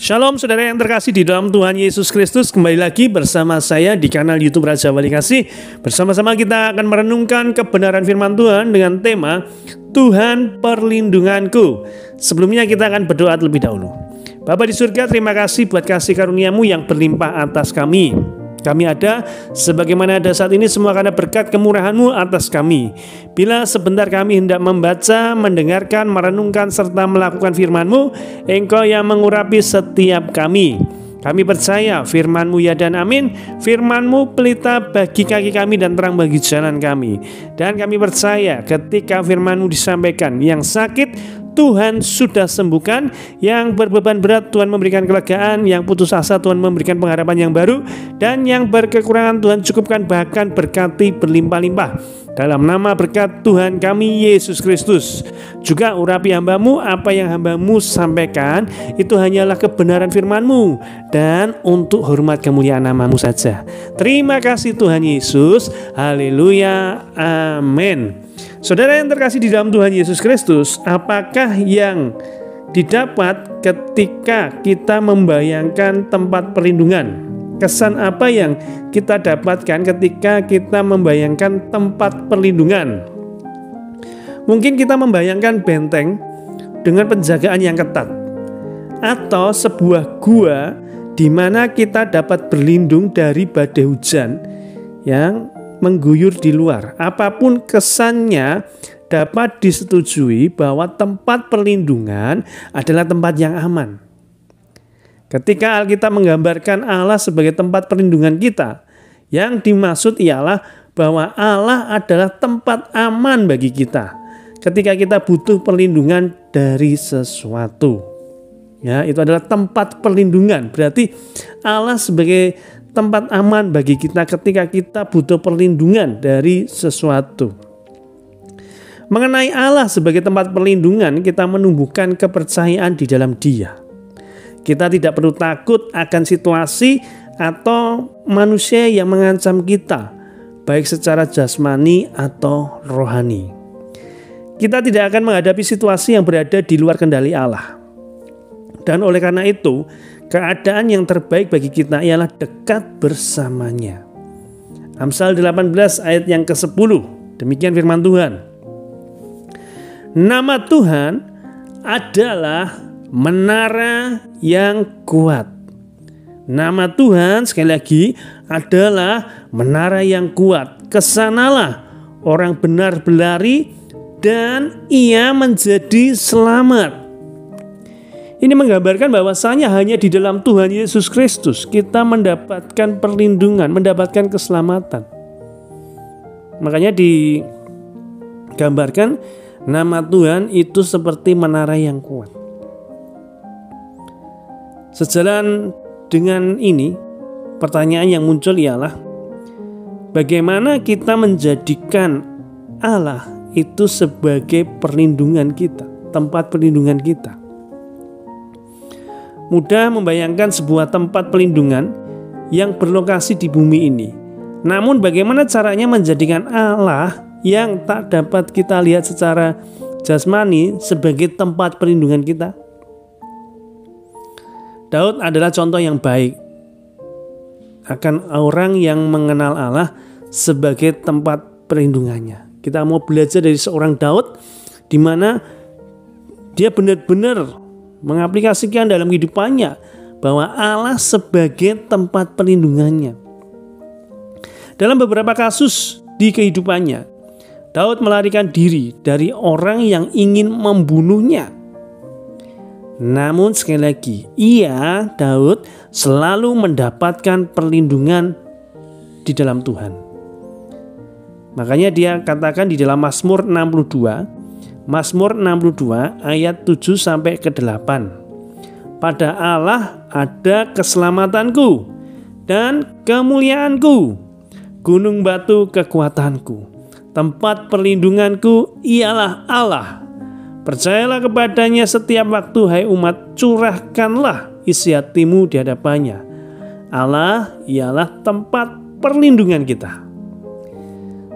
Shalom saudara yang terkasih di dalam Tuhan Yesus Kristus. Kembali lagi bersama saya di kanal YouTube Raja Wali Kasih. Bersama-sama kita akan merenungkan kebenaran firman Tuhan dengan tema Tuhan perlindunganku. Sebelumnya kita akan berdoa terlebih dahulu. Bapa di surga, terima kasih buat kasih karunia-Mu yang berlimpah atas kami. Kami ada sebagaimana ada saat ini semua karena berkat kemurahan-Mu atas kami. Bila sebentar kami hendak membaca, mendengarkan, merenungkan, serta melakukan firman-Mu, Engkau yang mengurapi setiap kami. Kami percaya firman-Mu ya dan amin. Firman-Mu pelita bagi kaki kami dan terang bagi jalan kami. Dan kami percaya ketika firman-Mu disampaikan, yang sakit Tuhan sudah sembuhkan, yang berbeban berat Tuhan memberikan kelegaan, yang putus asa Tuhan memberikan pengharapan yang baru, dan yang berkekurangan Tuhan cukupkan, bahkan berkati berlimpah-limpah. Dalam nama berkat Tuhan kami Yesus Kristus, juga urapi hamba-Mu. Apa yang hamba-Mu sampaikan itu hanyalah kebenaran firman-Mu dan untuk hormat kemuliaan nama-Mu saja. Terima kasih Tuhan Yesus. Haleluya, amin. Saudara yang terkasih di dalam Tuhan Yesus Kristus, apakah yang didapat ketika kita membayangkan tempat perlindungan? Kesan apa yang kita dapatkan ketika kita membayangkan tempat perlindungan? Mungkin kita membayangkan benteng dengan penjagaan yang ketat, atau sebuah gua di mana kita dapat berlindung dari badai hujan yang mengguyur di luar. Apapun kesannya, dapat disetujui bahwa tempat perlindungan adalah tempat yang aman. Ketika Alkitab menggambarkan Allah sebagai tempat perlindungan kita, yang dimaksud ialah bahwa Allah adalah tempat aman bagi kita ketika kita butuh perlindungan dari sesuatu. Ya, itu adalah tempat perlindungan. Berarti Allah sebagai tempat aman bagi kita ketika kita butuh perlindungan dari sesuatu. Mengenai Allah sebagai tempat perlindungan, kita menumbuhkan kepercayaan di dalam Dia. Kita tidak perlu takut akan situasi atau manusia yang mengancam kita, baik secara jasmani atau rohani. Kita tidak akan menghadapi situasi yang berada di luar kendali Allah. Dan oleh karena itu, keadaan yang terbaik bagi kita ialah dekat bersamanya. Amsal 18 ayat yang ke-10. Demikian firman Tuhan. Nama Tuhan adalah menara yang kuat. Nama Tuhan sekali lagi adalah menara yang kuat. Kesanalah orang benar berlari dan ia menjadi selamat. Ini menggambarkan bahwasanya hanya di dalam Tuhan Yesus Kristus kita mendapatkan perlindungan, mendapatkan keselamatan. Makanya digambarkan nama Tuhan itu seperti menara yang kuat. Sejalan dengan ini, pertanyaan yang muncul ialah bagaimana kita menjadikan Allah itu sebagai perlindungan kita, tempat perlindungan kita. Mudah membayangkan sebuah tempat perlindungan yang berlokasi di bumi ini. Namun bagaimana caranya menjadikan Allah yang tak dapat kita lihat secara jasmani sebagai tempat perlindungan kita? Daud adalah contoh yang baik akan orang yang mengenal Allah sebagai tempat perlindungannya. Kita mau belajar dari seorang Daud di mana dia benar-benar mengaplikasikan dalam kehidupannya bahwa Allah sebagai tempat perlindungannya. Dalam beberapa kasus di kehidupannya, Daud melarikan diri dari orang yang ingin membunuhnya. Namun sekali lagi, Daud selalu mendapatkan perlindungan di dalam Tuhan. Makanya dia katakan di dalam Mazmur 62 ayat 7 sampai ke 8. Pada Allah ada keselamatanku dan kemuliaanku, gunung batu kekuatanku, tempat perlindunganku ialah Allah. Percayalah kepadanya setiap waktu, hai umat, curahkanlah isi hatimu di hadapannya. Allah ialah tempat perlindungan kita.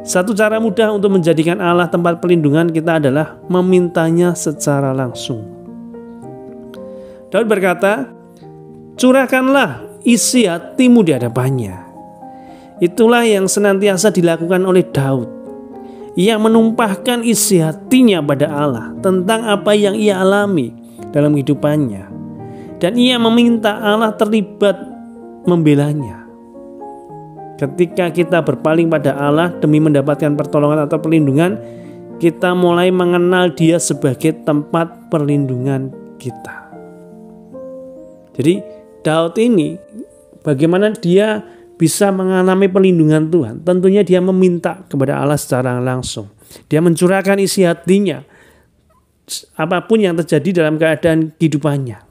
Satu cara mudah untuk menjadikan Allah tempat perlindungan kita adalah memintanya secara langsung. Daud berkata, curahkanlah isi hatimu di hadapannya. Itulah yang senantiasa dilakukan oleh Daud. Ia menumpahkan isi hatinya pada Allah tentang apa yang ia alami dalam kehidupannya. Dan ia meminta Allah terlibat membelanya. Ketika kita berpaling pada Allah demi mendapatkan pertolongan atau perlindungan, kita mulai mengenal Dia sebagai tempat perlindungan kita. Jadi Daud ini bagaimana dia bisa mengalami perlindungan Tuhan? Tentunya dia meminta kepada Allah secara langsung. Dia mencurahkan isi hatinya apapun yang terjadi dalam keadaan kehidupannya.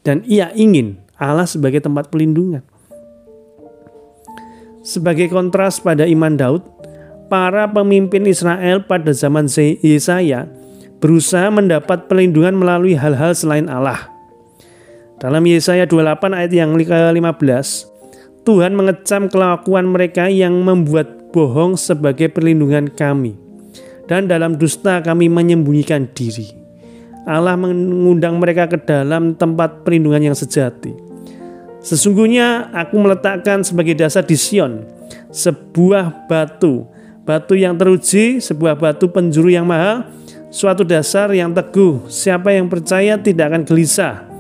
Dan ia ingin Allah sebagai tempat perlindungan. Sebagai kontras pada iman Daud, para pemimpin Israel pada zaman Yesaya berusaha mendapat perlindungan melalui hal-hal selain Allah. Dalam Yesaya 28 ayat yang ke-15, Tuhan mengecam kelakuan mereka yang membuat bohong sebagai perlindungan kami. Dan dalam dusta kami menyembunyikan diri. Allah mengundang mereka ke dalam tempat perlindungan yang sejati. Sesungguhnya aku meletakkan sebagai dasar di Sion sebuah batu yang teruji, sebuah batu penjuru yang mahal, suatu dasar yang teguh. Siapa yang percaya tidak akan gelisah.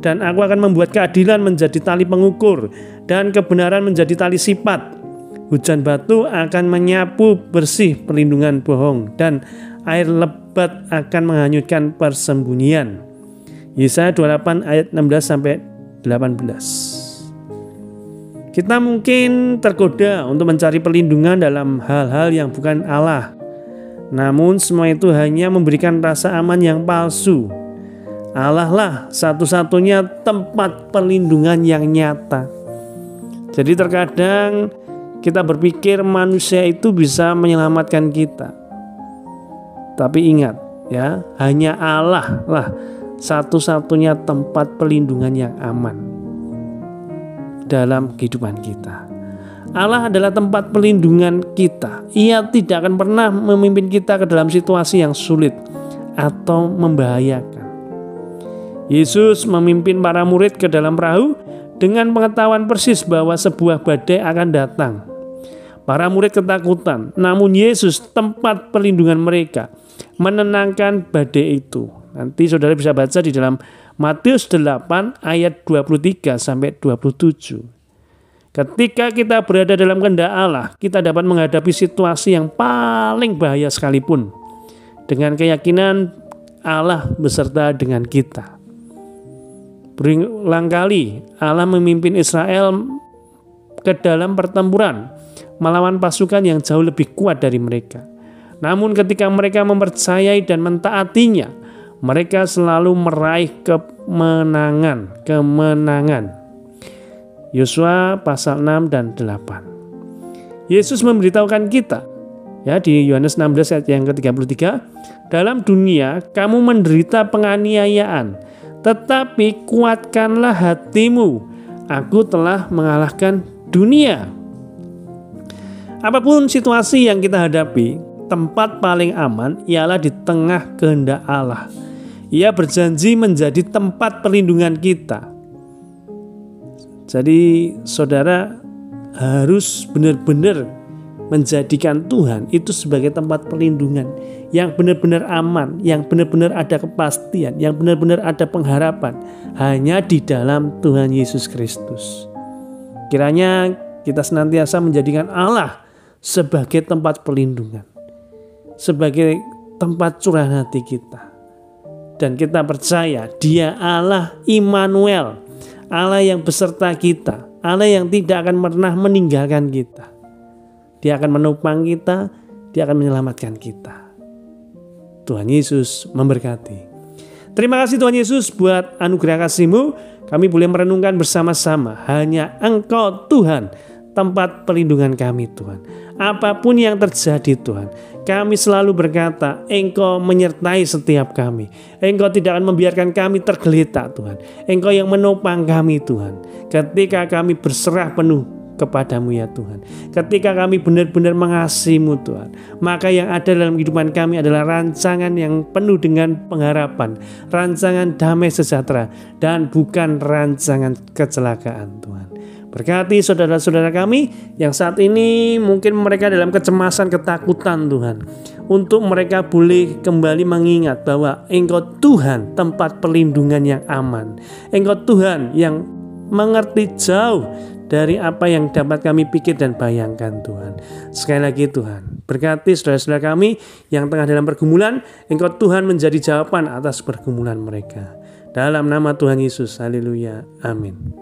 Dan aku akan membuat keadilan menjadi tali pengukur dan kebenaran menjadi tali sipat. Hujan batu akan menyapu bersih perlindungan bohong dan air lebat akan menghanyutkan persembunyian. Yesaya 28 ayat 16-18. Kita mungkin tergoda untuk mencari perlindungan dalam hal-hal yang bukan Allah. Namun semua itu hanya memberikan rasa aman yang palsu. Allah lah satu-satunya tempat perlindungan yang nyata. Jadi terkadang kita berpikir manusia itu bisa menyelamatkan kita. Tapi ingat ya, hanya Allah lah satu-satunya tempat perlindungan yang aman dalam kehidupan kita. Allah adalah tempat perlindungan kita. Ia tidak akan pernah memimpin kita ke dalam situasi yang sulit atau membahayakan. Yesus memimpin para murid ke dalam perahu dengan pengetahuan persis bahwa sebuah badai akan datang. Para murid ketakutan, namun Yesus tempat perlindungan mereka, menenangkan badai itu. Nanti saudara bisa baca di dalam Matius 8 ayat 23-27. Ketika kita berada dalam kehendak Allah, kita dapat menghadapi situasi yang paling bahaya sekalipun dengan keyakinan Allah beserta dengan kita. Berulang kali Allah memimpin Israel ke dalam pertempuran melawan pasukan yang jauh lebih kuat dari mereka. Namun ketika mereka mempercayai dan mentaatinya, mereka selalu meraih kemenangan. Yosua pasal 6 dan 8. Yesus memberitahukan kita ya di Yohanes 16 ayat yang ke-33, dalam dunia kamu menderita penganiayaan, tetapi kuatkanlah hatimu, aku telah mengalahkan dunia. Apapun situasi yang kita hadapi, tempat paling aman ialah di tengah kehendak Allah. Ia berjanji menjadi tempat perlindungan kita. Jadi saudara harus benar-benar menjadikan Tuhan itu sebagai tempat perlindungan yang benar-benar aman, yang benar-benar ada kepastian, yang benar-benar ada pengharapan hanya di dalam Tuhan Yesus Kristus. Kiranya kita senantiasa menjadikan Allah sebagai tempat perlindungan, sebagai tempat curahan hati kita. Dan kita percaya Dia Allah Immanuel, Allah yang beserta kita, Allah yang tidak akan pernah meninggalkan kita. Dia akan menopang kita, Dia akan menyelamatkan kita. Tuhan Yesus memberkati. Terima kasih Tuhan Yesus buat anugerah kasih-Mu. Kami boleh merenungkan bersama-sama, hanya Engkau Tuhan, tempat perlindungan kami Tuhan. Apapun yang terjadi Tuhan, kami selalu berkata, Engkau menyertai setiap kami. Engkau tidak akan membiarkan kami tergeletak Tuhan. Engkau yang menopang kami Tuhan. Ketika kami berserah penuh kepadamu ya Tuhan. Ketika kami benar-benar mengasihi-Mu Tuhan, maka yang ada dalam kehidupan kami adalah rancangan yang penuh dengan pengharapan, rancangan damai sejahtera, dan bukan rancangan kecelakaan Tuhan. Berkati saudara-saudara kami yang saat ini mungkin mereka dalam kecemasan, ketakutan Tuhan. Untuk mereka boleh kembali mengingat bahwa Engkau Tuhan tempat perlindungan yang aman. Engkau Tuhan yang mengerti jauh dari apa yang dapat kami pikir dan bayangkan Tuhan. Sekali lagi Tuhan, berkati saudara-saudara kami yang tengah dalam pergumulan. Engkau Tuhan menjadi jawaban atas pergumulan mereka. Dalam nama Tuhan Yesus, haleluya, amin.